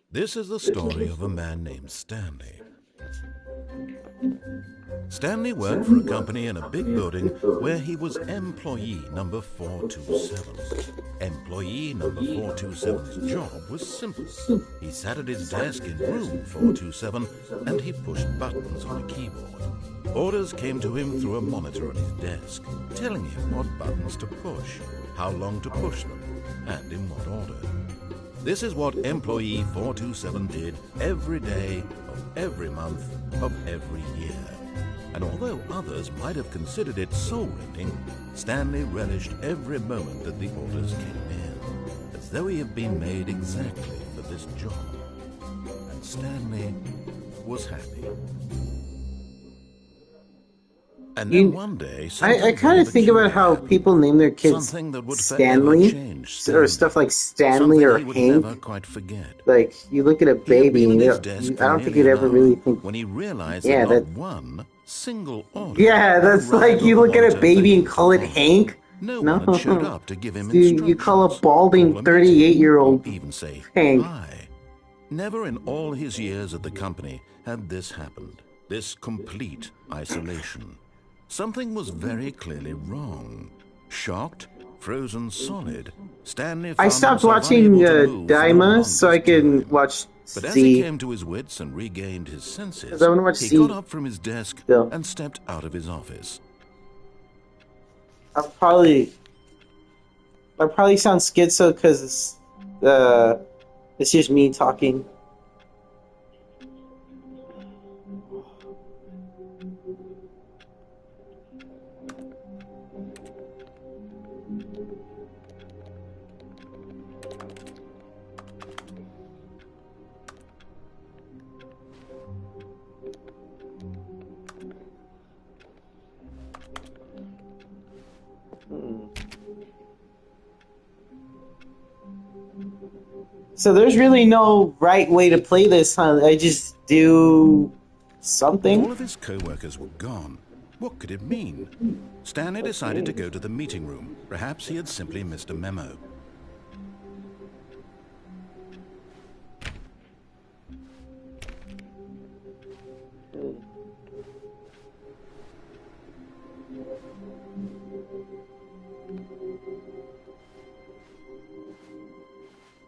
This is the story of a man named Stanley. Stanley worked for a company in a big building where he was employee number 427. Employee number 427's job was simple. He sat at his desk in room 427 and he pushed buttons on a keyboard. Orders came to him through a monitor on his desk, telling him what buttons to push, how long to push them, and in what order. This is what employee 427 did every day of every month of every year. And although others might have considered it soul-rending, Stanley relished every moment that the orders came in, as though he had been made exactly for this job. And Stanley was happy. And then one day, I kind of think about how people name their kids Stanley, or stuff like Stanley or Hank. Quite forget. Like, you look at a baby, and I don't think you'd ever really think. When he realized that not one single order. Yeah, that's like you look at a baby and call it Hank. No one had showed up to give him instructions. You call a balding 38-year-old even say Hank. Hi. Never in all his years at the company had this happened. This complete isolation. Something was very clearly wrong. Shocked, frozen solid, Stanley found I stopped watching Daima so I can watch But as Z. he came to his wits and regained his senses, I wanna watch he Z got up from his desk still. and stepped out of his office. I'll probably sound schizo because it's just me talking. So there's really no right way to play this, huh? I just do something. All of his co-workers were gone. What could it mean? Stanley decided to go to the meeting room. Perhaps he had simply missed a memo.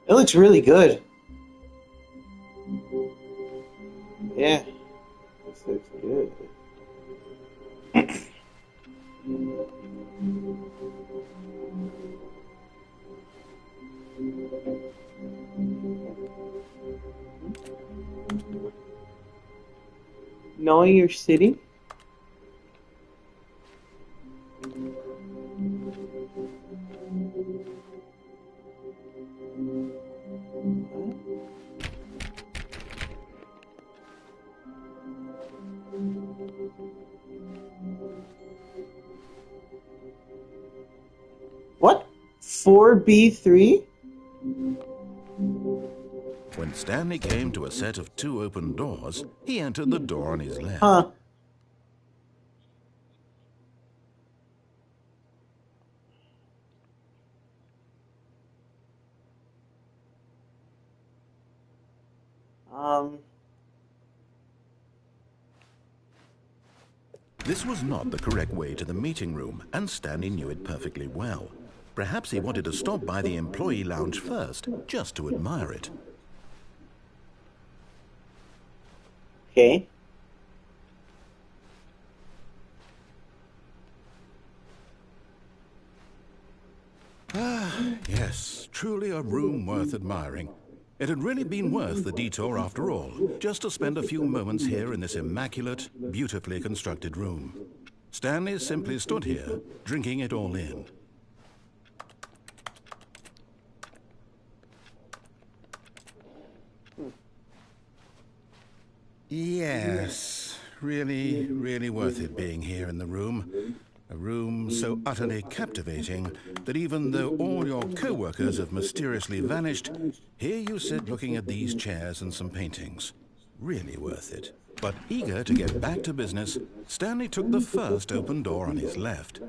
It looks really good. Yeah. This looks good. Knowing your city? What? 4B3? When Stanley came to a set of 2 open doors, he entered the door on his left. Huh. This was not the correct way to the meeting room, and Stanley knew it perfectly well. Perhaps he wanted to stop by the employee lounge first, just to admire it. Okay. Ah, yes, truly a room worth admiring. It had really been worth the detour after all, just to spend a few moments here in this immaculate, beautifully constructed room. Stanley simply stood here, drinking it all in. Yes, really worth it being here in the room. A room so utterly captivating that even though all your co-workers have mysteriously vanished, here you sit looking at these chairs and some paintings. Really worth it. But eager to get back to business, Stanley took the first open door on his left.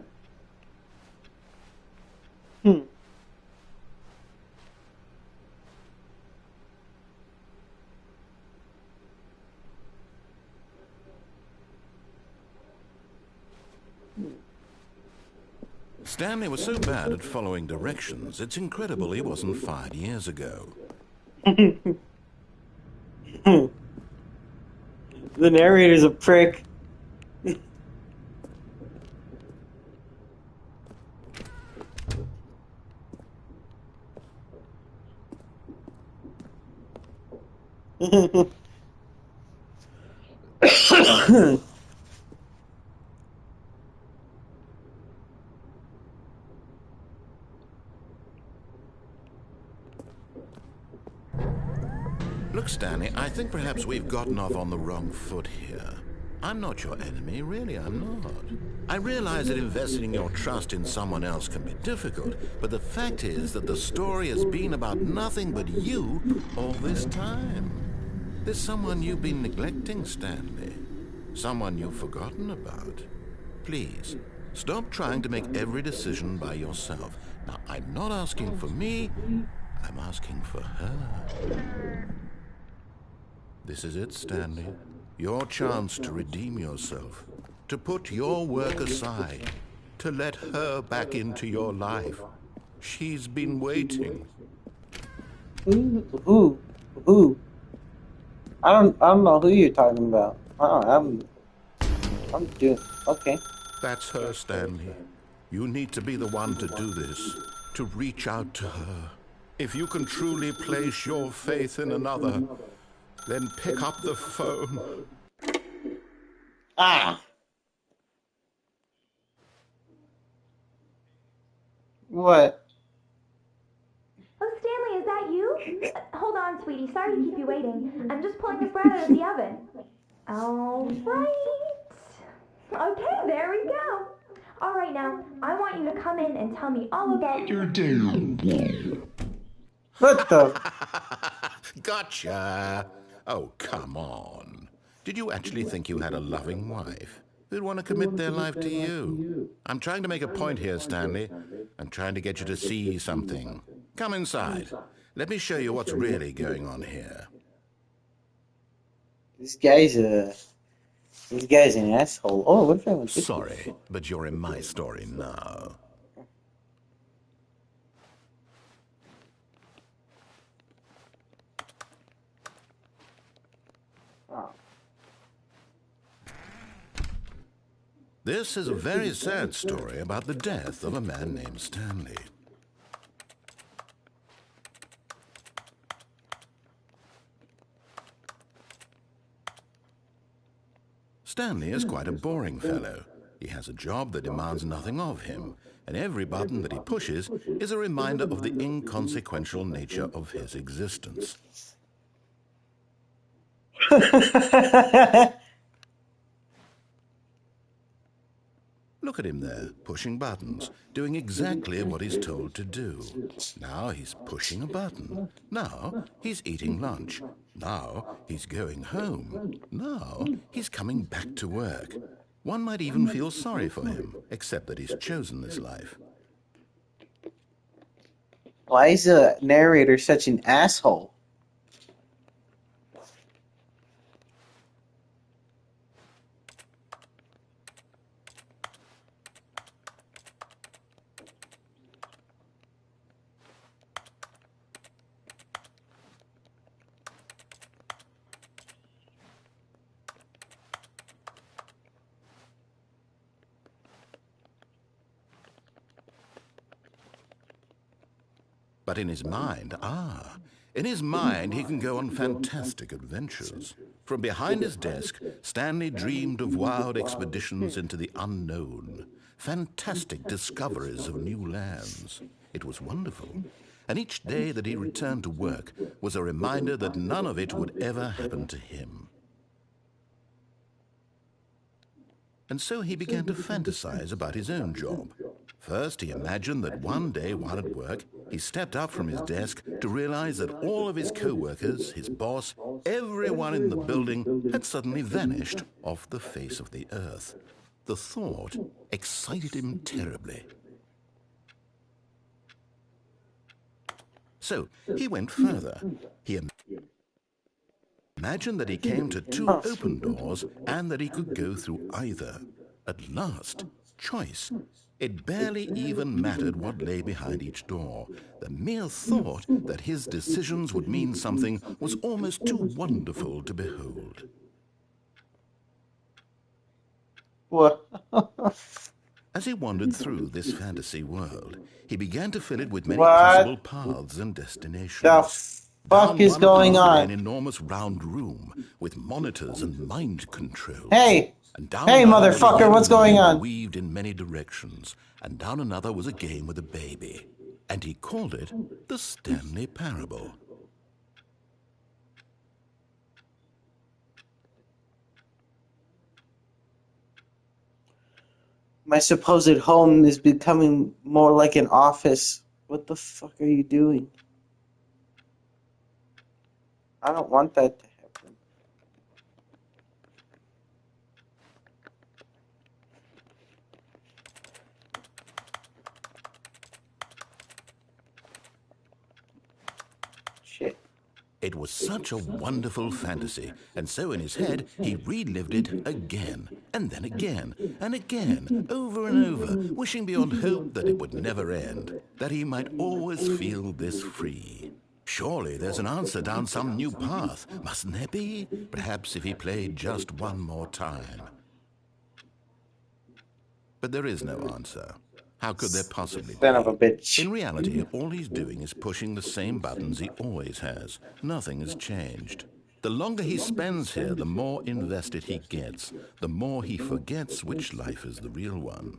Stanley was so bad at following directions, it's incredible he wasn't fired years ago. The narrator's a prick. Look, Stanley, I think perhaps we've gotten off on the wrong foot here. I'm not your enemy, really, I'm not. I realize that investing your trust in someone else can be difficult, but the fact is that the story has been about nothing but you all this time. There's someone you've been neglecting, Stanley. Someone you've forgotten about. Please, stop trying to make every decision by yourself. Now, I'm not asking for me, I'm asking for her. This is it, Stanley. Your chance to redeem yourself. To put your work aside. To let her back into your life. She's been waiting. Who? I don't know who you're talking about. I'm doing okay. That's her, Stanley. You need to be the one to do this. To reach out to her. If you can truly place your faith in another, then pick up the phone. Ah. What? Oh, Stanley, is that you? Hold on, sweetie. Sorry to keep you waiting. I'm just pulling this bread out of the oven. All right. Okay, there we go. All right, now, I want you to come in and tell me all about your day. What the? Gotcha. Oh, come on. Did you actually think you had a loving wife who'd want to commit their life to you? I'm trying to make a point here, Stanley. I'm trying to get you to see something. Come inside. Let me show you what's really going on here. This guy's an asshole. Oh, what if I went this way? Sorry, but you're in my story now. Oh. This is a very sad story about the death of a man named Stanley. Stanley is quite a boring fellow. He has a job that demands nothing of him, and every button that he pushes is a reminder of the inconsequential nature of his existence. Look at him there, pushing buttons, doing exactly what he's told to do. Now he's pushing a button. Now he's eating lunch. Now he's going home. Now he's coming back to work. One might even feel sorry for him, except that he's chosen this life. Why is the narrator such an asshole? But in his mind, he can go on fantastic adventures. From behind his desk, Stanley dreamed of wild expeditions into the unknown, fantastic discoveries of new lands. It was wonderful. And each day that he returned to work was a reminder that none of it would ever happen to him. And so he began to fantasize about his own job. First, he imagined that one day while at work, he stepped up from his desk to realize that all of his co-workers, his boss, everyone in the building had suddenly vanished off the face of the earth. The thought excited him terribly. So he went further. He imagined that he came to two open doors and that he could go through either. At last, choice. It barely even mattered what lay behind each door. The mere thought that his decisions would mean something was almost too wonderful to behold. What? As he wandered through this fantasy world, he began to fill it with many possible paths and destinations. The fuck is going on? An enormous round room with monitors and mind controls. Hey! And down hey, motherfucker, what's going on? Weaved in many directions, and down another was a game with a baby, and he called it the Stanley Parable. My supposed home is becoming more like an office. What the fuck are you doing? I don't want that to happen. Shit. It was such a wonderful fantasy, and so in his head he relived it again, and then again, and again, over and over, wishing beyond hope that it would never end, that he might always feel this free. Surely there's an answer down some new path, mustn't there be? Perhaps if he played just one more time. But there is no answer. How could there possibly be? Son of a bitch. In reality, all he's doing is pushing the same buttons he always has. Nothing has changed. The longer he spends here, the more invested he gets, the more he forgets which life is the real one.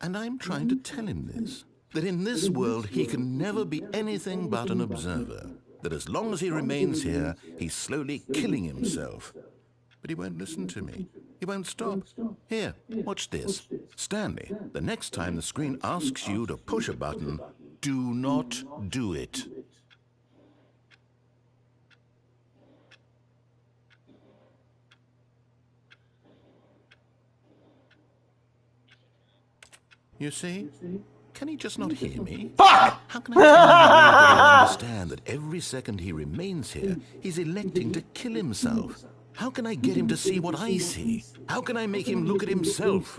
And I'm trying to tell him this, that in this world he can never be anything but an observer, that as long as he remains here, he's slowly killing himself. But he won't listen to me. He won't stop. Here, watch this. Stanley, the next time the screen asks you to push a button, do not do it. You see? Can he just not hear me? Fuck! How can I tell him that I understand that every second he remains here, he's electing to kill himself? How can I get him to see what I see? How can I make him look at himself?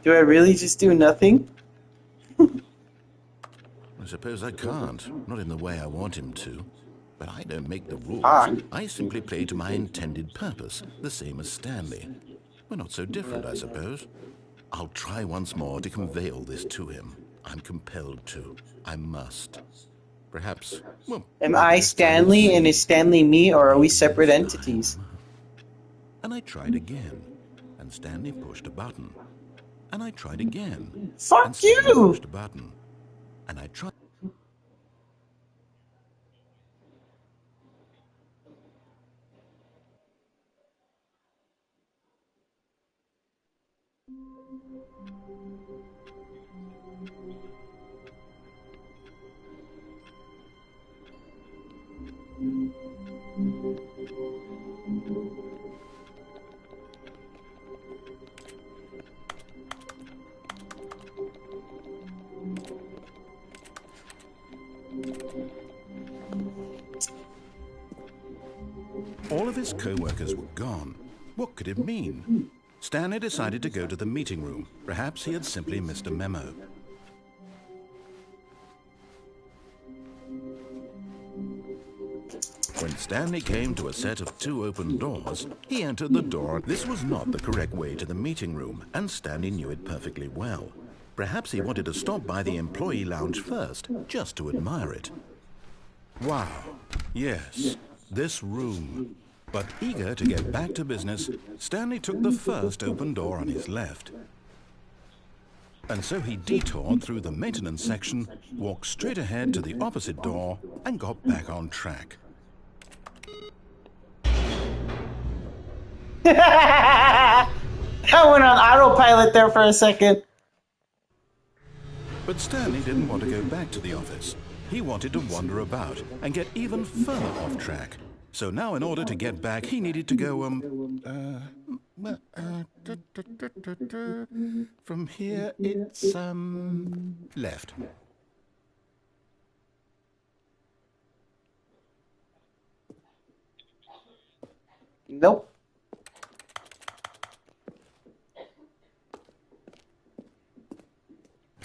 Do I really just do nothing? I suppose I can't. Not in the way I want him to. But I don't make the rules. I simply play to my intended purpose, the same as Stanley. We're not so different, I suppose. I'll try once more to convey all this to him. I'm compelled to. I must. Perhaps, well... Am I Stanley and is Stanley me, or are we separate entities? And I tried again, and Stanley pushed a button. And I tried again. Fuck you! Pushed a button. And I tried. All of his co-workers were gone. What could it mean? Stanley decided to go to the meeting room. Perhaps he had simply missed a memo. When Stanley came to a set of 2 open doors, he entered the door. This was not the correct way to the meeting room, and Stanley knew it perfectly well. Perhaps he wanted to stop by the employee lounge first, just to admire it. Wow, yes, this room. But eager to get back to business, Stanley took the first open door on his left. And so he detoured through the maintenance section, walked straight ahead to the opposite door, and got back on track. I went on autopilot there for a second. But Stanley didn't want to go back to the office. He wanted to wander about and get even further off track. So now in order to get back, he needed to go, from here it's, left. Nope.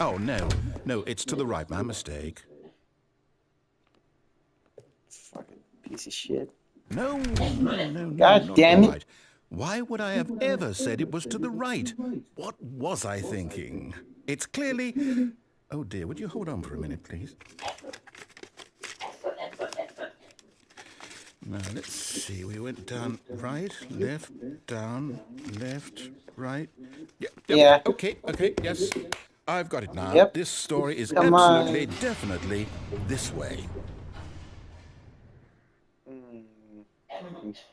Oh, no, it's to the right, my mistake. Fucking piece of shit. No, God not damn the it. right. Why would I have ever said it was to the right? What was I thinking? It's clearly... Oh dear, would you hold on for a minute, please? Now, let's see. We went down, right, left, down, left, right. Yep, Yeah. Okay, yes. I've got it now. Yep. This story is Come absolutely, on. definitely this way.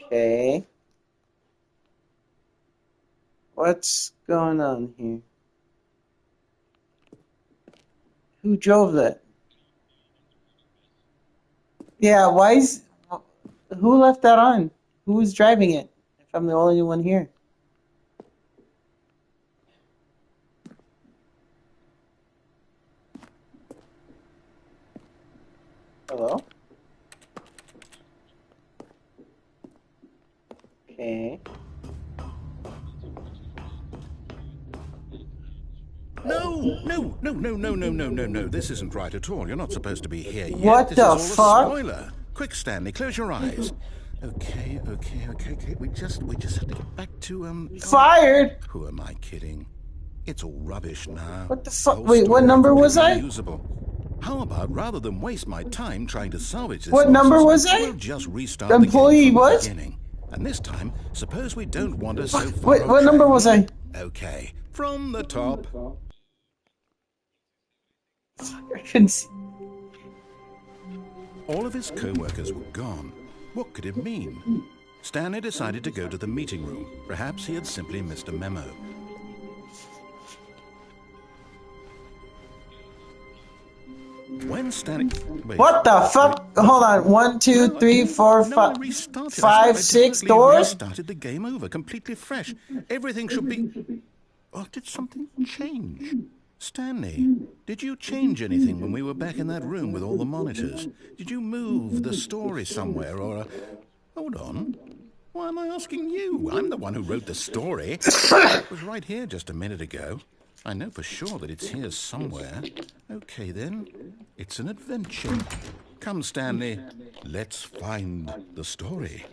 Okay. What's going on here? Who drove that? Yeah, who left that on? Who was driving it? If I'm the only one here. Hello? Okay. No. This isn't right at all. You're not supposed to be here yet. What This the is all fuck? a spoiler. Quick, Stanley, close your eyes. Okay. We just have to get back to, Fired? Who am I kidding? It's all rubbish now. What the The fuck? whole Wait, what story number was I? completely unusable. How about, rather than waste my time trying to salvage this What number was nonsense, I? we'll just restart Employee the game from what? the beginning. And this time, suppose we don't wander so Fuck, far wait, off what track. number was I? Okay, from the top. I couldn't see. All of his co-workers were gone. What could it mean? Stanley decided to go to the meeting room. Perhaps he had simply missed a memo. When Stanley... Wait, What the fuck? Hold on. 1, 2, 3, 4, 5, 5, 6 doors? Restarted the game over, completely fresh. Everything should be... Oh, did something change? Stanley, did you change anything when we were back in that room with all the monitors? Did you move the story somewhere or... Hold on. Why am I asking you? I'm the one who wrote the story. It was right here just a minute ago. I know for sure that it's here somewhere. Okay, then. It's an adventure. Come, Stanley. Let's find the story.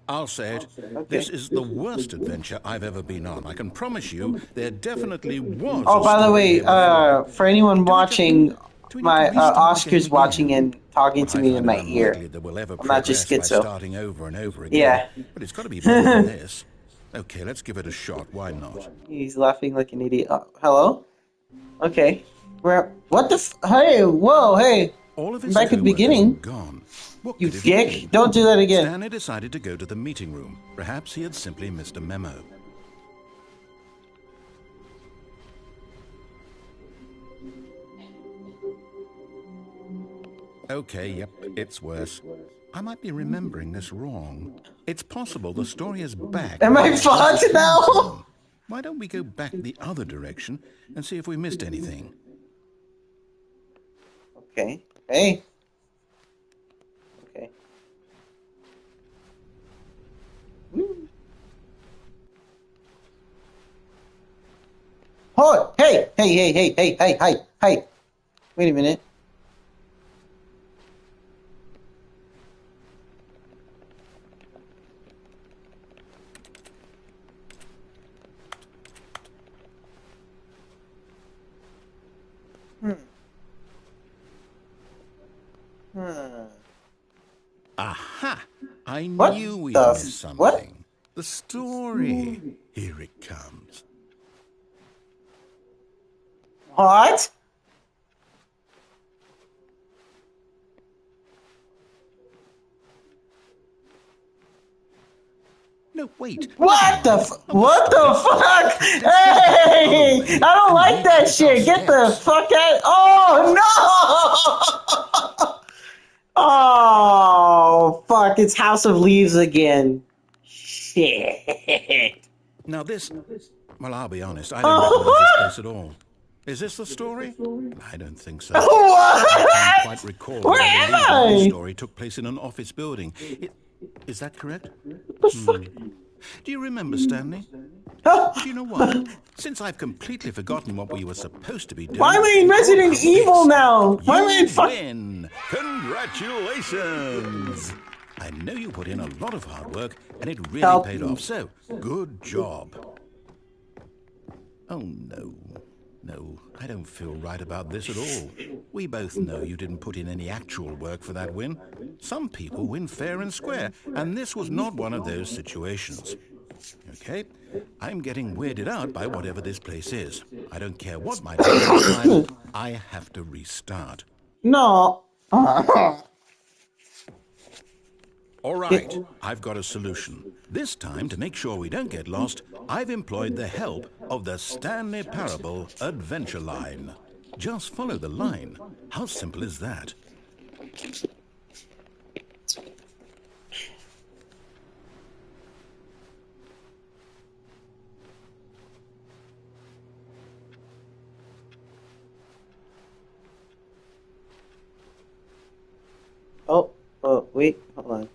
I'll say it. Okay. This is the worst adventure I've ever been on. I can promise you there definitely was Oh, a by the story way, here before. for anyone watching, my restart the Oscar's game watching again? and talking Well, to I me find in it my ear. unlikely that we'll ever I'm not just progress by schizo. starting over and over again. Yeah. But it's got to be better than this. Okay, let's give it a shot. Why not? He's laughing like an idiot. Hello? Okay. What the Hey, whoa, hey. All of I'm his back at the co-workers beginning. were gone. What You could it dick. mean? Don't do that again. Stanley decided to go to the meeting room. Perhaps he had simply missed a memo. Okay, yep, it's worse. I might be remembering this wrong. It's possible the story is back. Am I fucked now? Why don't we go back the other direction and see if we missed anything? Okay. Hey. Okay. Hold. Hey. Hey. Wait a minute. Hmm. Hmm. Aha! I What knew we'd the miss something. what? The story. Here it comes. What? No, wait. What the what the fuck? Hey! I don't like that shit. Get the fuck out. Oh no! Oh fuck! It's House of Leaves again. Shit. Now this, well, I'll be honest, I don't recognize this place at all. Is this the story? I don't think so. What? I can't quite recall. Where am I? The story took place in an office building. Is that correct? What the fuck? Do you remember, Stanley? Do you know what? Since I've completely forgotten what we were supposed to be doing... Why am I in Resident Evil now? Why am I in fuck... win! Congratulations! I know you put in a lot of hard work, and it really paid off, so good job. Oh, no. No, I don't feel right about this at all. We both know you didn't put in any actual work for that win. Some people win fair and square, and this was not one of those situations. Okay? I'm getting weirded out by whatever this place is. I don't care what my time. I have to restart. No. All right, I've got a solution. This time, to make sure we don't get lost, I've employed the help of the Stanley Parable Adventure Line. Just follow the line. How simple is that? Oh, wait, hold on.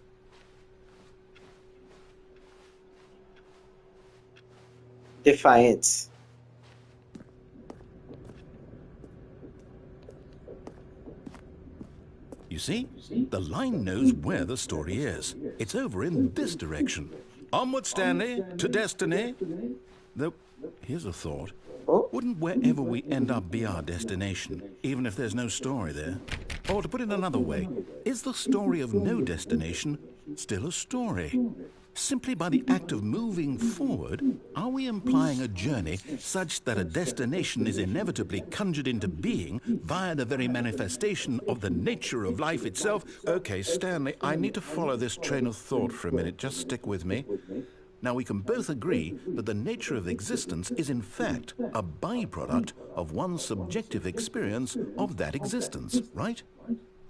Defiance. You see? The line knows where the story is. It's over in this direction. Onward, Stanley, to destiny. Though, here's a thought. Wouldn't wherever we end up be our destination, even if there's no story there? Or to put it another way, is the story of no destination still a story? Simply by the act of moving forward, are we implying a journey such that a destination is inevitably conjured into being via the very manifestation of the nature of life itself? Okay, Stanley, I need to follow this train of thought for a minute. Just stick with me. Now, we can both agree that the nature of existence is in fact a byproduct of one's subjective experience of that existence, right?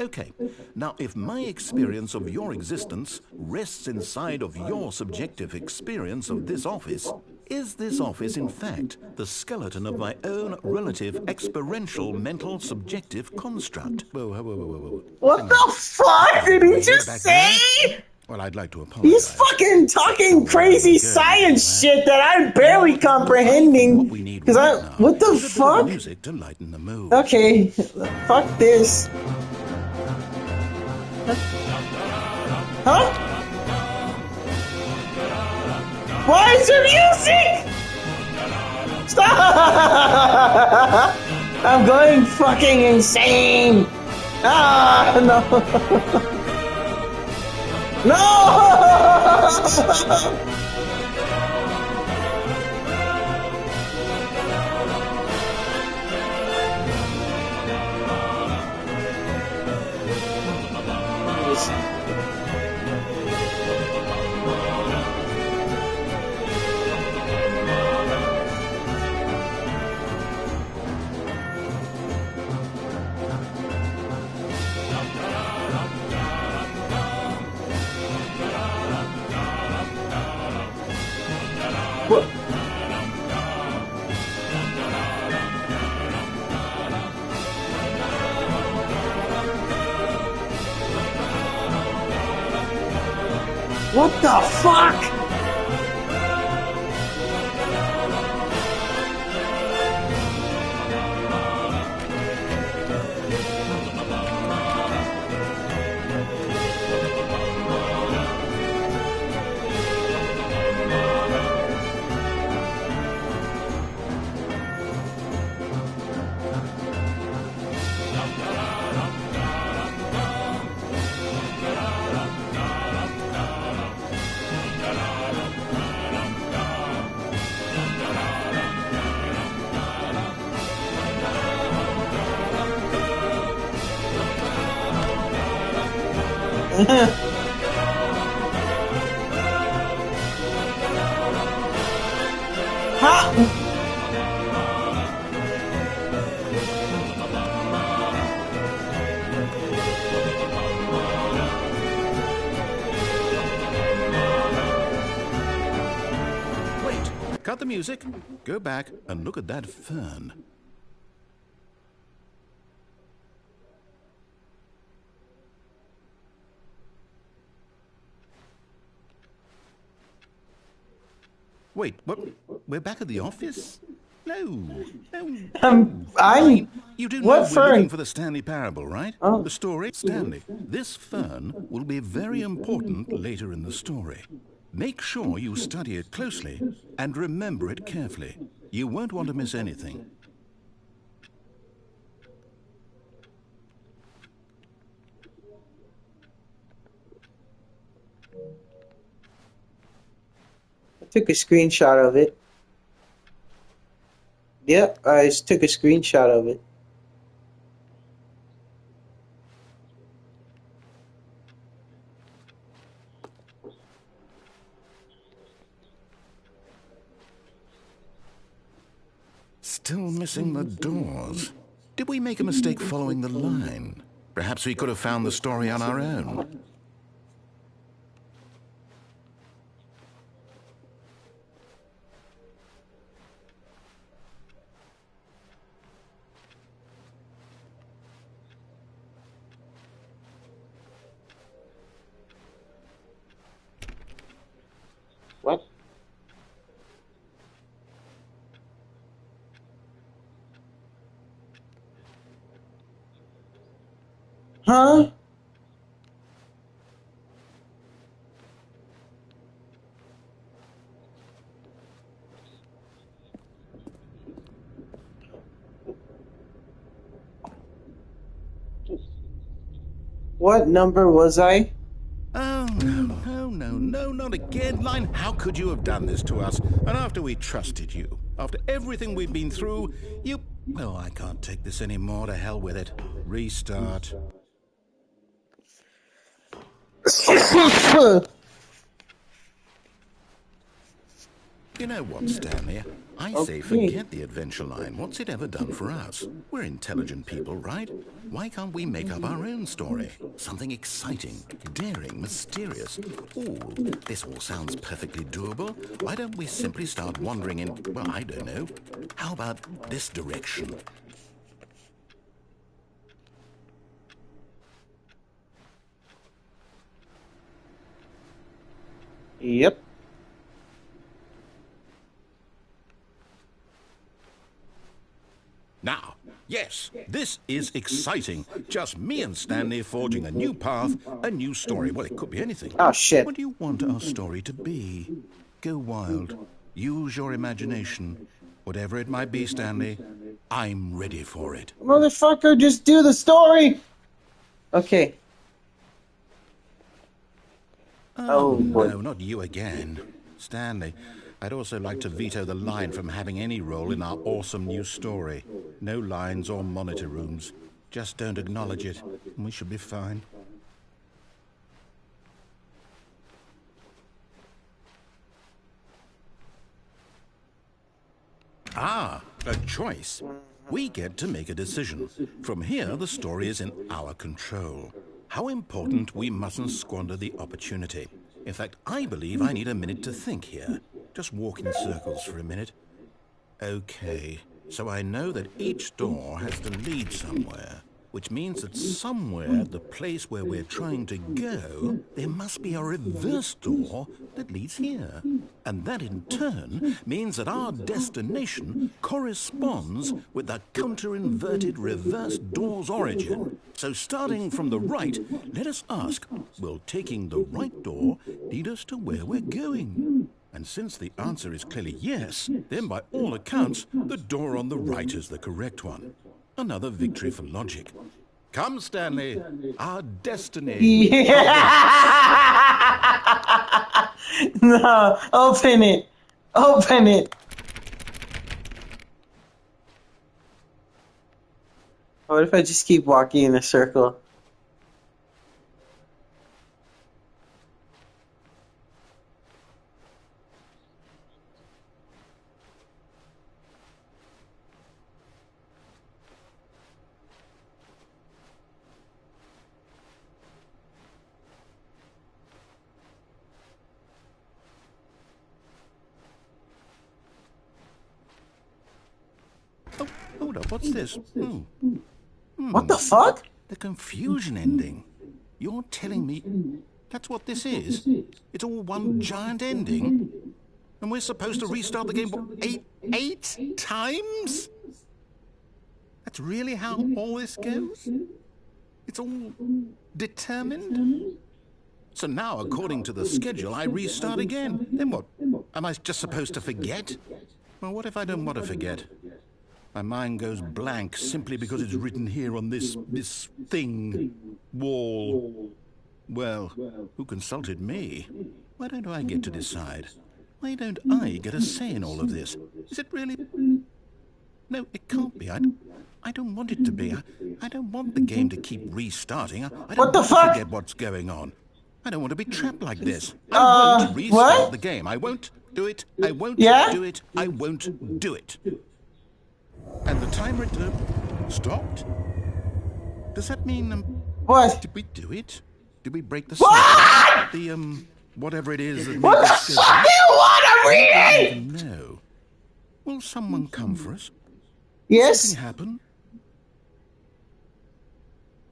Okay, now if my experience of your existence rests inside of your subjective experience of this office, is this office in fact the skeleton of my own relative experiential mental subjective construct? Whoa. What the fuck did he just say? Well, I'd like to apologize. He's fucking talking crazy science shit that I'm barely comprehending. Because what the fuck? Music to lighten the mood. Okay, fuck this. Huh? Why is there music? Stop! I'm going fucking insane. Ah, no. No! What? What the fuck? Huh? Wait, cut the music, go back and look at that fern. Wait, what? We're back at the office? No. I'm. You do know What we're fern? looking for the Stanley Parable, right? Oh. The story, Stanley. This fern will be very important later in the story. Make sure you study it closely and remember it carefully. You won't want to miss anything. I took a screenshot of it. Yep, I just took a screenshot of it. Still missing the doors. Did we make a mistake following the line? Perhaps we could have found the story on our own. What? Huh? What number was I? Oh, no, not again, Line. How could you have done this to us? And after we trusted you, after everything we've been through, you... Well, I can't take this anymore. To hell with it. Restart. You know what, Stanley? I say forget the adventure line. What's it ever done for us? We're intelligent people, right? Why can't we make up our own story? Something exciting, daring, mysterious. Ooh, this all sounds perfectly doable. Why don't we simply start wandering in, well, I don't know. How about this direction? Yep. Now, yes, this is exciting. Just me and Stanley forging a new path, a new story. Well, it could be anything. Oh, shit. What do you want our story to be? Go wild. Use your imagination. Whatever it might be, Stanley, I'm ready for it. Motherfucker, just do the story! Okay. Oh, boy. No, not you again. Stanley, I'd also like to veto the line from having any role in our awesome new story. No lines or monitor rooms. Just don't acknowledge it, and we should be fine. Ah, a choice. We get to make a decision. From here, the story is in our control. How important we mustn't squander the opportunity. In fact, I believe I need a minute to think here. Just walk in circles for a minute. Okay, so I know that each door has to lead somewhere, which means that somewhere at the place where we're trying to go, there must be a reverse door that leads here. And that in turn means that our destination corresponds with the counter-inverted reverse door's origin. So starting from the right, let us ask, will taking the right door lead us to where we're going? And since the answer is clearly yes, then by all accounts, the door on the right is the correct one. Another victory for logic. Come, Stanley, our destiny. Yeah. No, open it. Open it. What if I just keep walking in a circle? hold up, what's this? What the fuck? The confusion ending. You're telling me that's what this is? It's all one giant ending? And we're supposed to restart the game, what, eight times? That's really how all this goes? It's all determined? So now, according to the schedule, I restart again. Then what? Am I just supposed to forget? Well, what if I don't want to forget? My mind goes blank simply because it's written here on this wall. Well, who consulted me? Why don't I get to decide? Why don't I get a say in all of this? Is it really? No, it can't be. I don't want it to be. I don't want the game to keep restarting. I don't What the want fuck? to forget what's going on. I don't want to be trapped like this. I won't restart what? the game. I won't do it. I won't do it. I won't do it. And the timer stopped? Does that mean, What? did we do it? Did we break the What? the, whatever it is that What made the us go? fuck do you want? I'm I reading! don't even know. Will someone come for us? Yes? Something happen?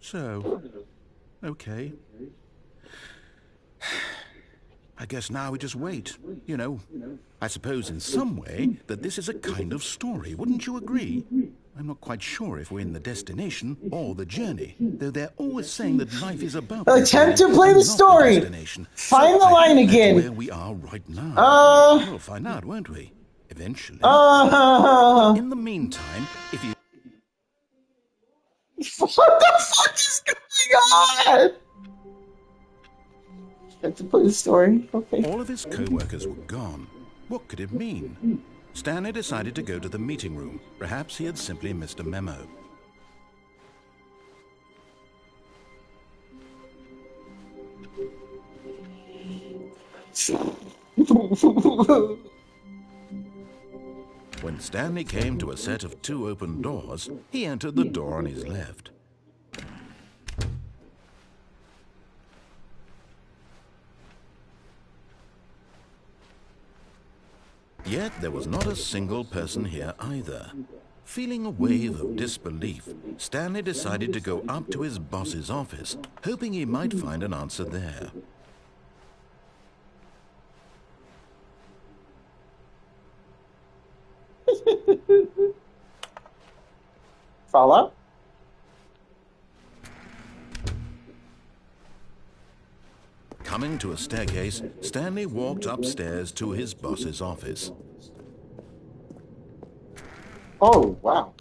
So, okay. I guess now we just wait. You know, I suppose in some way that this is a kind of story. Wouldn't you agree? I'm not quite sure if we're in the destination or the journey, though they're always saying that life is about the Attempt journey to play and the not story. destination. Find the I line think that's again. where we are right now. We'll find out, won't we? Eventually. In the meantime, if you... What the fuck is going on? Have to play the story. Okay. All of his co-workers were gone. What could it mean? Stanley decided to go to the meeting room. Perhaps he had simply missed a memo. When Stanley came to a set of 2 open doors, he entered the door on his left. Yet there was not a single person here either. Feeling a wave of disbelief, Stanley decided to go up to his boss's office, hoping he might find an answer there. Follow? Coming to a staircase, Stanley walked upstairs to his boss's office. Oh, wow.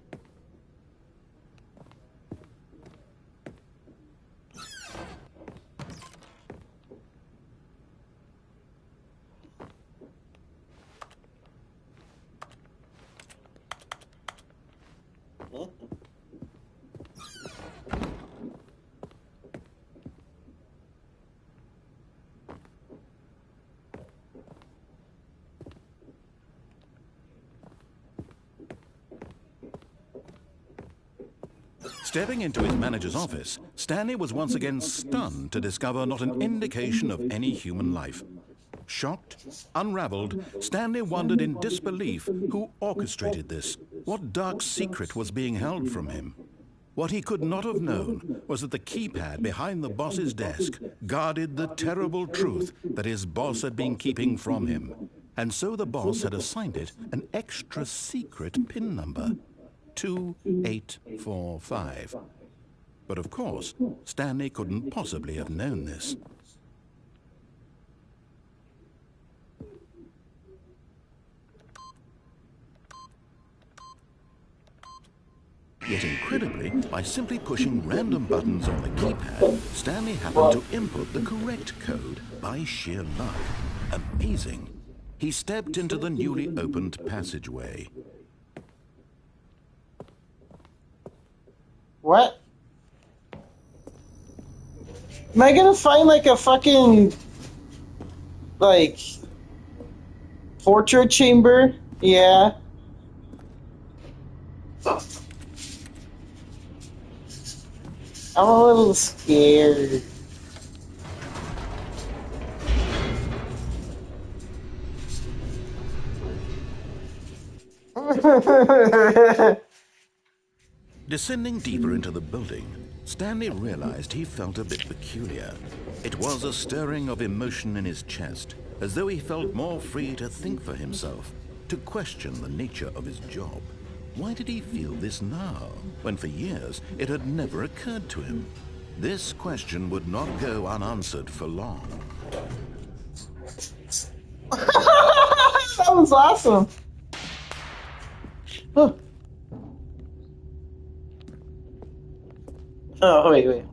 Stepping into his manager's office, Stanley was once again stunned to discover not an indication of any human life. Shocked, unraveled, Stanley wondered in disbelief who orchestrated this. What dark secret was being held from him? What he could not have known was that the keypad behind the boss's desk guarded the terrible truth that his boss had been keeping from him. And so the boss had assigned it an extra secret PIN number. 2845. But of course, Stanley couldn't possibly have known this. Yet incredibly, by simply pushing random buttons on the keypad, Stanley happened to input the correct code by sheer luck. Amazing. He stepped into the newly opened passageway. What? Am I gonna find like a fucking like portrait chamber? Yeah. I'm a little scared. Descending deeper into the building, Stanley realized he felt a bit peculiar. It was a stirring of emotion in his chest, as though he felt more free to think for himself, to question the nature of his job. Why did he feel this now, when for years it had never occurred to him? This question would not go unanswered for long. That was awesome. Huh. Oh, wait.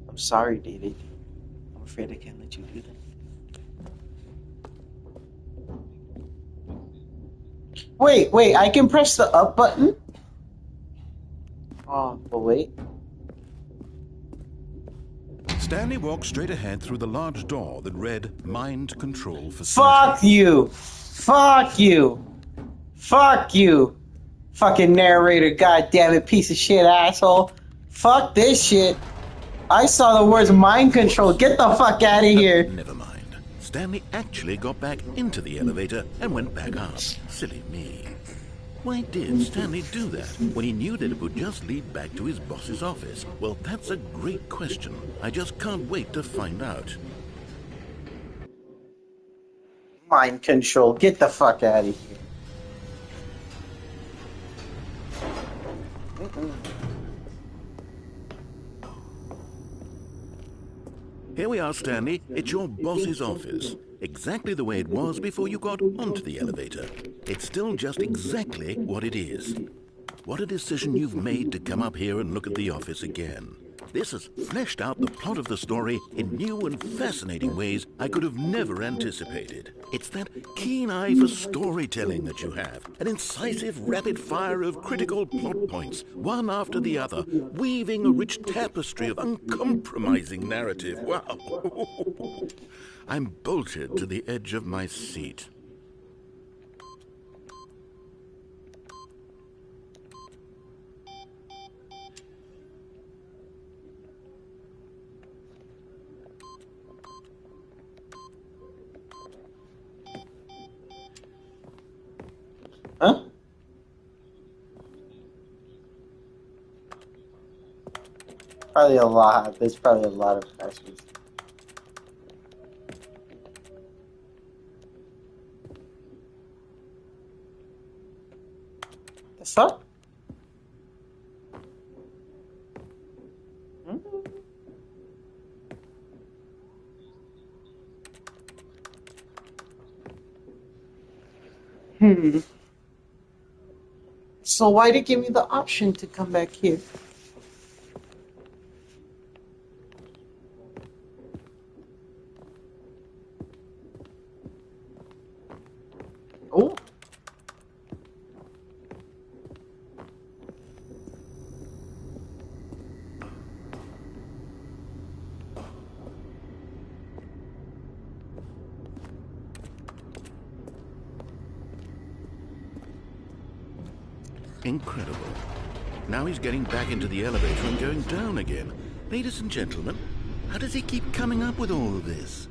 I'm sorry, David. I'm afraid I can't let you do that. Wait, I can press the up button? Oh, but wait. Stanley walked straight ahead through the large door that read Mind Control Facility. Fuck you! Fuck you! Fuck you! Fucking narrator, goddammit, piece of shit asshole. Fuck this shit. I saw the words mind control. Get the fuck out of here. Never mind. Stanley actually got back into the elevator and went back up. Silly me. Why did Stanley do that when he knew that it would just lead back to his boss's office? Well, that's a great question. I just can't wait to find out. Mind control. Get the fuck out of here. Here we are, Stanley. It's your boss's office. Exactly the way it was before you got onto the elevator. It's still just exactly what it is. What a decision you've made to come up here and look at the office again. This has fleshed out the plot of the story in new and fascinating ways I could have never anticipated. It's that keen eye for storytelling that you have, an incisive rapid fire of critical plot points, one after the other, weaving a rich tapestry of uncompromising narrative. Wow! I'm bolted to the edge of my seat. Huh? Probably a lot. There's probably a lot of passwords. The fuck? So why did it give me the option to come back here? Oh. Incredible. Now he's getting back into the elevator and going down again. Ladies and gentlemen, how does he keep coming up with all of this?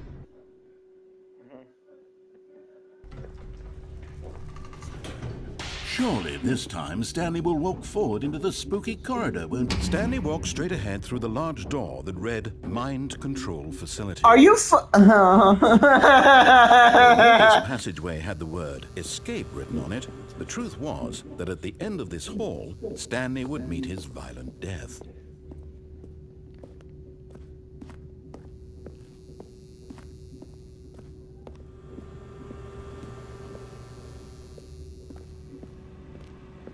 Surely this time Stanley will walk forward into the spooky corridor, won't he? Stanley walked straight ahead through the large door that read Mind Control Facility. Are you This passageway had the word escape written on it. The truth was that at the end of this hall, Stanley would meet his violent death.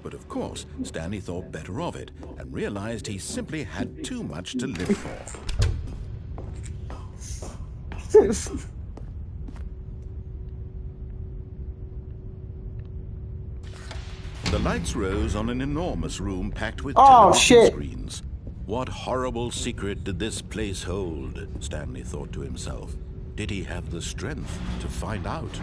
But of course, Stanley thought better of it and realized he simply had too much to live for. The lights rose on an enormous room packed with television screens. What horrible secret did this place hold? Stanley thought to himself. Did he have the strength to find out?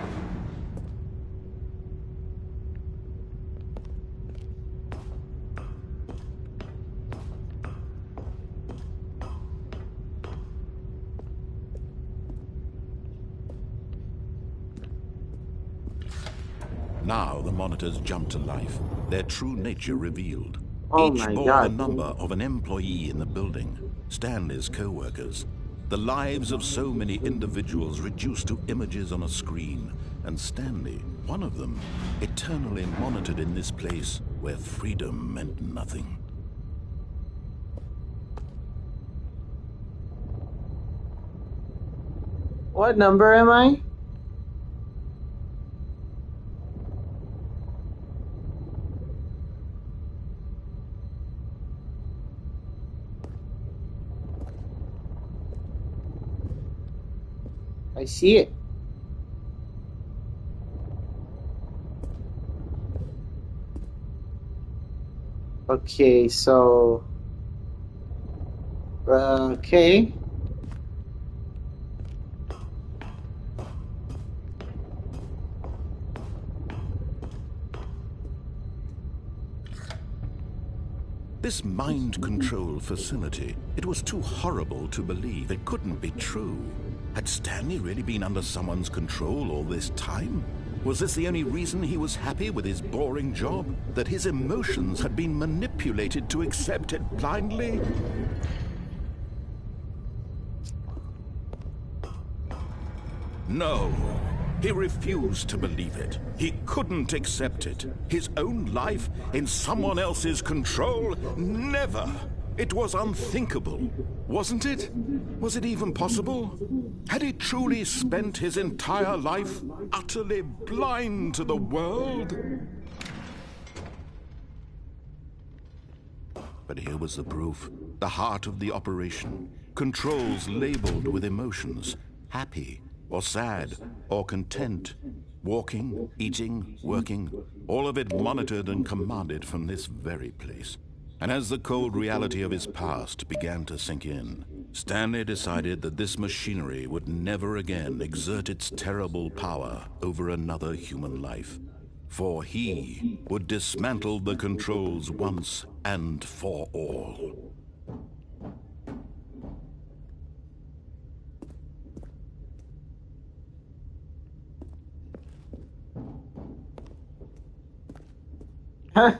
Now the monitors jumped to life, their true nature revealed. Oh Each my bore God. the number of an employee in the building, Stanley's co-workers. The lives of so many individuals reduced to images on a screen, and Stanley, one of them, eternally monitored in this place where freedom meant nothing. What number am I? I see it. Okay, so... okay. This mind control facility, it was too horrible to believe. It couldn't be true. Had Stanley really been under someone's control all this time? Was this the only reason he was happy with his boring job? That his emotions had been manipulated to accept it blindly? No. He refused to believe it. He couldn't accept it. His own life in someone else's control? Never! It was unthinkable, wasn't it? Was it even possible? Had he truly spent his entire life utterly blind to the world? But here was the proof. The heart of the operation. Controls labeled with emotions. Happy, or sad, or content. Walking, eating, working, all of it monitored and commanded from this very place. And as the cold reality of his past began to sink in, Stanley decided that this machinery would never again exert its terrible power over another human life. For he would dismantle the controls once and for all. Huh?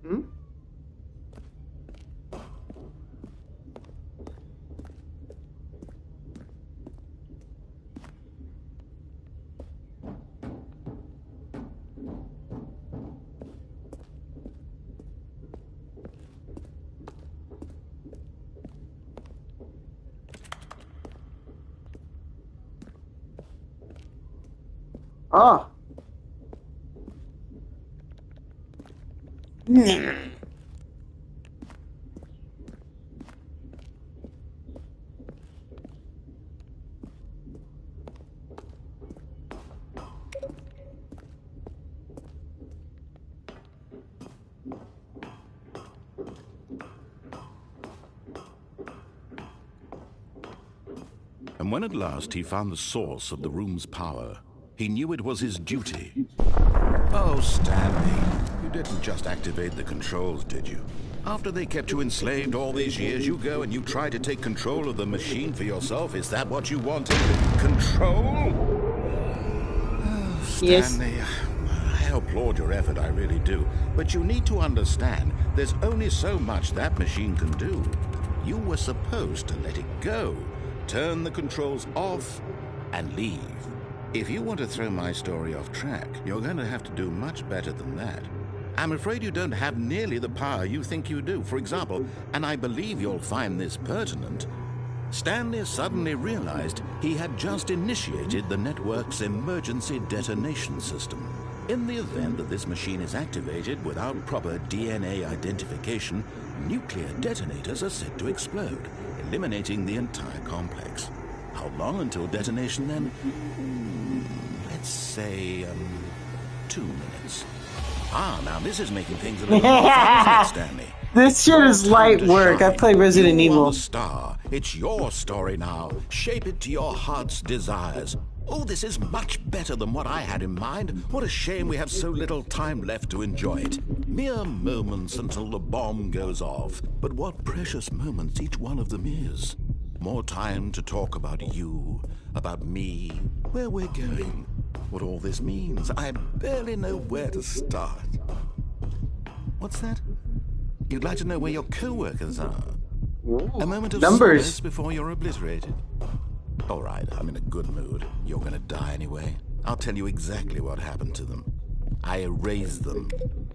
Hmm? Oh. And when at last he found the source of the room's power, he knew it was his duty. Oh, Stanley, you didn't just activate the controls, did you? After they kept you enslaved all these years, you go and you try to take control of the machine for yourself? Is that what you wanted? Control? Oh, Stanley, yes. I applaud your effort, I really do. But you need to understand, there's only so much that machine can do. You were supposed to let it go. Turn the controls off and leave. If you want to throw my story off track, you're going to have to do much better than that. I'm afraid you don't have nearly the power you think you do. For example, and I believe you'll find this pertinent, Stanley suddenly realized he had just initiated the network's emergency detonation system. In the event that this machine is activated without proper DNA identification, nuclear detonators are said to explode, eliminating the entire complex. How long until detonation then? Let's say, 2 minutes. Ah, now this is making things a little more fun, isn't it, Stanley? This shit is light work. I play Resident You are Evil. the star. It's your story now. Shape it to your heart's desires. Oh, this is much better than what I had in mind. What a shame we have so little time left to enjoy it. Mere moments until the bomb goes off. But what precious moments each one of them is. More time to talk about you, about me, where we're going, what all this means. I barely know where to start. What's that? You'd like to know where your co-workers are? A moment of Numbers. silence before you're obliterated. All right, I'm in a good mood. You're gonna die anyway. I'll tell you exactly what happened to them. I erased them.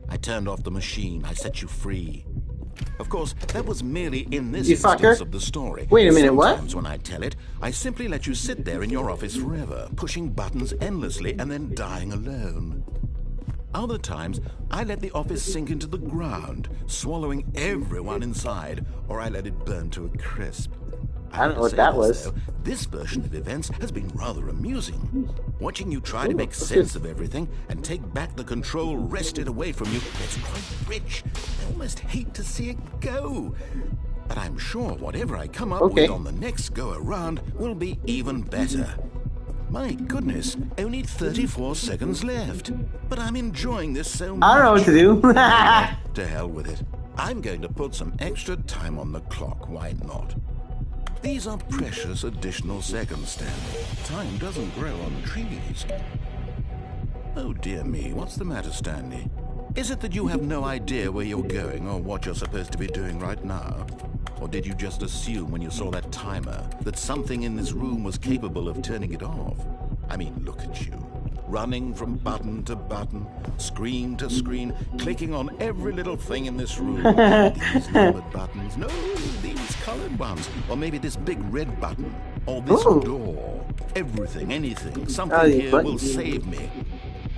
I turned off the machine. I set you free. Of course, that was merely in this You instance fucker. of the story. Wait a minute, what? Sometimes when I tell it, I simply let you sit there in your office forever, pushing buttons endlessly and then dying alone. Other times, I let the office sink into the ground, swallowing everyone inside, or I let it burn to a crisp. I don't know what that was. Though, this version of events has been rather amusing. Watching you try to make sense of everything and take back the control wrested away from you, it's quite rich. I almost hate to see it go. But I'm sure whatever I come up with on the next go-around will be even better. My goodness, only 34 seconds left. But I'm enjoying this so much. I don't know what to do. To hell with it. I'm going to put some extra time on the clock. Why not? These are precious additional seconds, Stanley. Time doesn't grow on trees. Oh dear me, what's the matter, Stanley? Is it that you have no idea where you're going or what you're supposed to be doing right now? Or did you just assume when you saw that timer that something in this room was capable of turning it off? I mean, look at you. Running from button to button, screen to screen, clicking on every little thing in this room. These numbered buttons. No, these colored ones. Or maybe this big red button. Or this door. Everything, anything, something here will save me.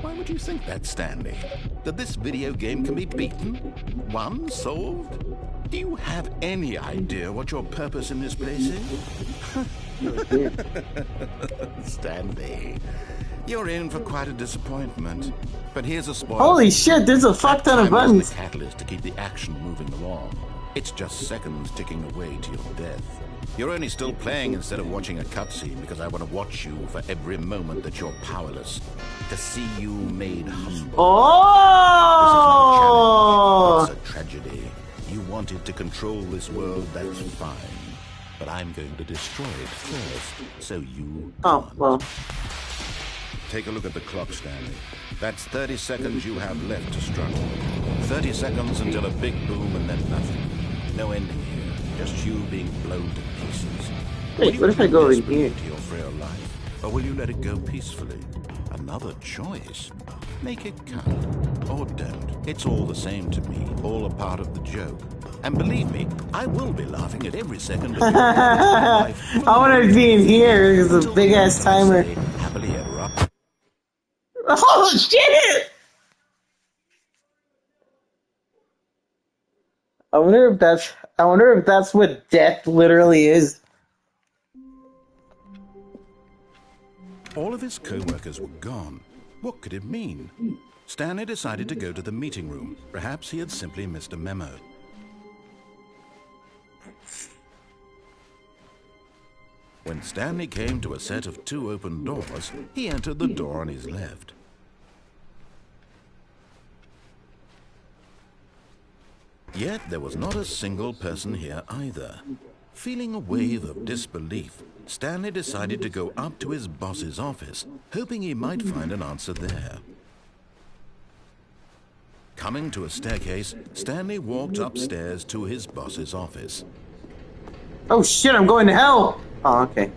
Why would you think that, Stanley? That this video game can be beaten? Won? Solved? Do you have any idea what your purpose in this place is? Stanley, you're in for quite a disappointment. But here's a spoiler. Holy shit, there's a fuck ton of buttons. The catalyst to keep the action moving along. It's just seconds ticking away to your death. You're only still playing instead of watching a cutscene because I want to watch you for every moment that you're powerless. To see you made humble. Oh! This is not a challenge. It's a tragedy. You wanted to control this world, that's fine. But I'm going to destroy it first, so you can't. Well. Take a look at the clock, Stanley. That's 30 seconds you have left to struggle. 30 seconds until a big boom and then nothing. No ending here, just you being blown to pieces. Wait, what if I go in here? To your frail life, or will you let it go peacefully? Another choice. Make it count, or don't. It's all the same to me, all a part of the joke. And believe me, I will be laughing at every second of your life. I want to be in here. It's a big ass timer. Happily ever up. Oh shit! I wonder if that's what death literally is. All of his co-workers were gone. What could it mean? Stanley decided to go to the meeting room. Perhaps he had simply missed a memo. When Stanley came to a set of 2 open doors, he entered the door on his left. Yet there was not a single person here either. Feeling a wave of disbelief, Stanley decided to go up to his boss's office, hoping he might find an answer there. Coming to a staircase, Stanley walked upstairs to his boss's office. Oh shit, I'm going to hell! Oh, okay.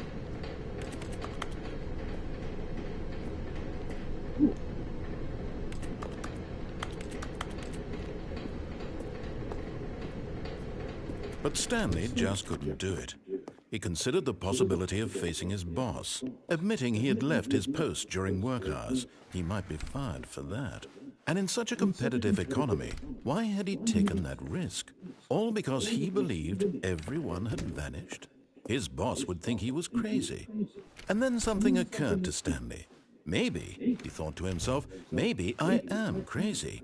But Stanley just couldn't do it. He considered the possibility of facing his boss, admitting he had left his post during work hours. He might be fired for that. And in such a competitive economy, why had he taken that risk? All because he believed everyone had vanished? His boss would think he was crazy. And then something occurred to Stanley. Maybe, he thought to himself, maybe I am crazy.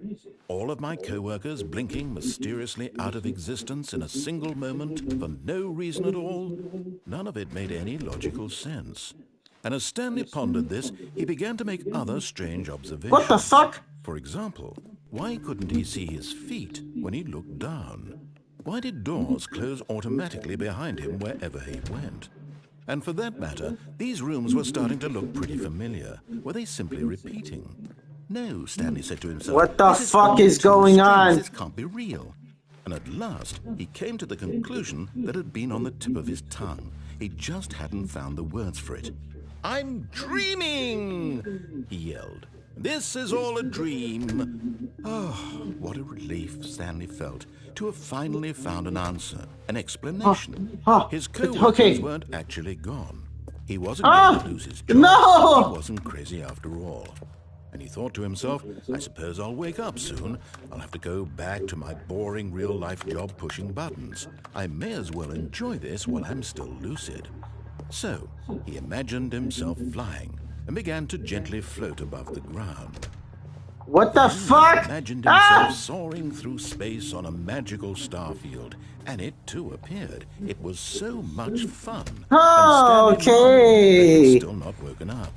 All of my co-workers blinking mysteriously out of existence in a single moment for no reason at all. None of it made any logical sense. And as Stanley pondered this, he began to make other strange observations. What the fuck? For example, why couldn't he see his feet when he looked down? Why did doors close automatically behind him wherever he went? And for that matter, these rooms were starting to look pretty familiar. Were they simply repeating? No, Stanley said to himself. What the fuck is going on? This can't be real. And at last, he came to the conclusion that had been on the tip of his tongue. He just hadn't found the words for it. "I'm dreaming!" he yelled. "This is all a dream." Oh, what a relief Stanley felt to have finally found an answer, an explanation. His co-workers weren't actually gone. He wasn't going to lose his job. No! He wasn't crazy after all. And he thought to himself, I suppose I'll wake up soon. I'll have to go back to my boring real-life job pushing buttons. I may as well enjoy this while I'm still lucid. So, he imagined himself flying and began to gently float above the ground. What the fuck? He imagined himself soaring through space on a magical starfield, and it too appeared. It was so much fun. Oh, and Stanley wondered that he okay. was still not woken up.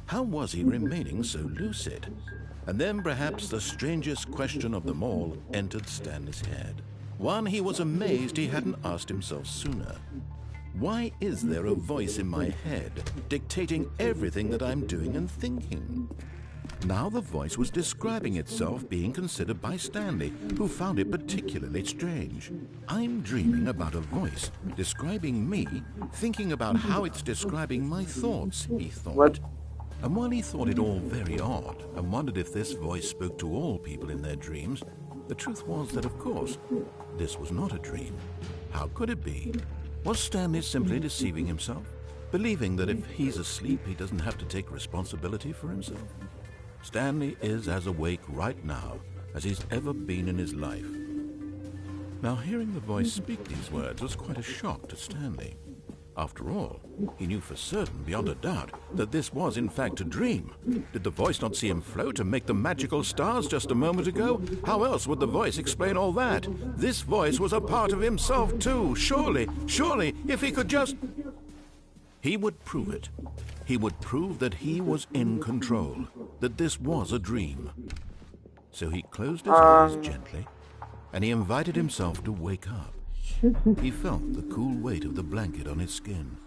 How was he remaining so lucid? And then perhaps the strangest question of them all entered Stanley's head. One he was amazed he hadn't asked himself sooner. Why is there a voice in my head dictating everything that I'm doing and thinking? Now the voice was describing itself being considered by Stanley, who found it particularly strange. I'm dreaming about a voice describing me, thinking about how it's describing my thoughts, he thought. What? And while he thought it all very odd and wondered if this voice spoke to all people in their dreams, the truth was that, of course, this was not a dream. How could it be? Was Stanley simply deceiving himself, believing that if he's asleep, he doesn't have to take responsibility for himself? Stanley is as awake right now as he's ever been in his life. Now, hearing the voice speak these words was quite a shock to Stanley. After all, he knew for certain, beyond a doubt, that this was in fact a dream. Did the voice not see him float and make the magical stars just a moment ago? How else would the voice explain all that? This voice was a part of himself too. Surely, if he could just... He would prove it. He would prove that he was in control, that this was a dream. So he closed his eyes gently, and he invited himself to wake up. He felt the cool weight of the blanket on his skin,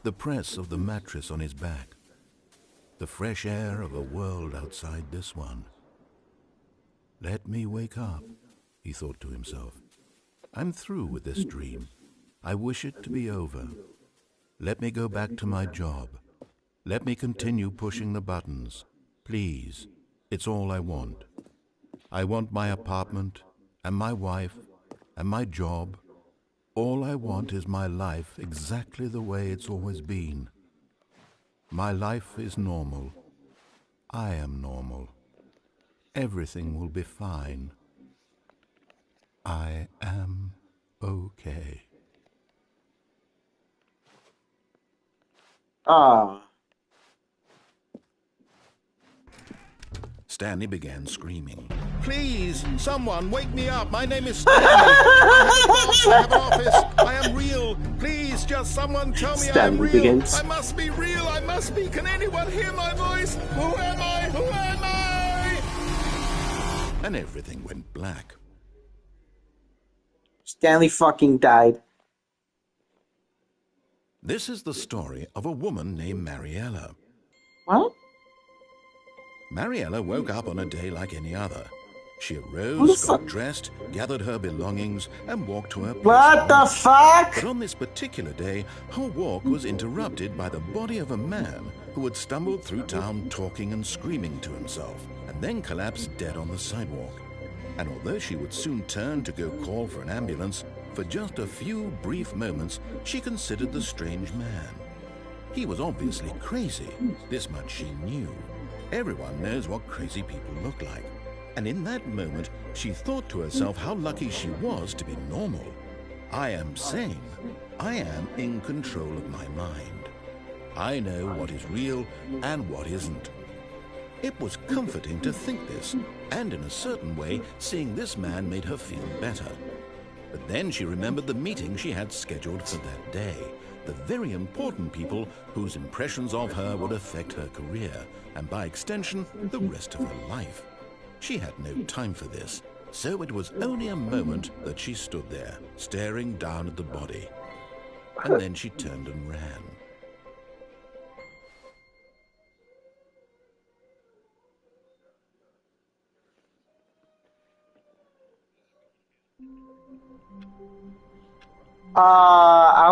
the press of the mattress on his back, the fresh air of a world outside this one. Let me wake up, he thought to himself. I'm through with this dream. I wish it to be over. Let me go back to my job. Let me continue pushing the buttons. Please, it's all I want. I want my apartment, and my wife, and my job. All I want is my life exactly the way it's always been. My life is normal. I am normal. Everything will be fine. I am okay. Stanley began screaming. Please, someone, wake me up. My name is Stanley. I have an office. I am real. Please, just someone tell me I am real. Begins. I must be real. I must be. Can anyone hear my voice? Who am I? Who am I? And everything went black. Stanley fucking died. This is the story of a woman named Mariella. What? Mariella woke up on a day like any other. She arose, got dressed, gathered her belongings, and walked to her place. What the fuck? But on this particular day, her walk was interrupted by the body of a man who had stumbled through town talking and screaming to himself, and then collapsed dead on the sidewalk. And although she would soon turn to go call for an ambulance, For just a few brief moments, she considered the strange man. He was obviously crazy. This much she knew. Everyone knows what crazy people look like. And in that moment, she thought to herself how lucky she was to be normal. I am sane. I am in control of my mind. I know what is real and what isn't. It was comforting to think this, and in a certain way, seeing this man made her feel better. But then she remembered the meeting she had scheduled for that day, the very important people whose impressions of her would affect her career, and by extension, the rest of her life. She had no time for this, so it was only a moment that she stood there, staring down at the body. And then she turned and ran.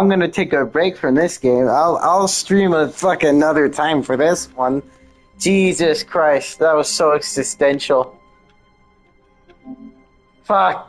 I'm gonna take a break from this game. I'll stream a fucking another time for this one. Jesus Christ, that was so existential. Fucking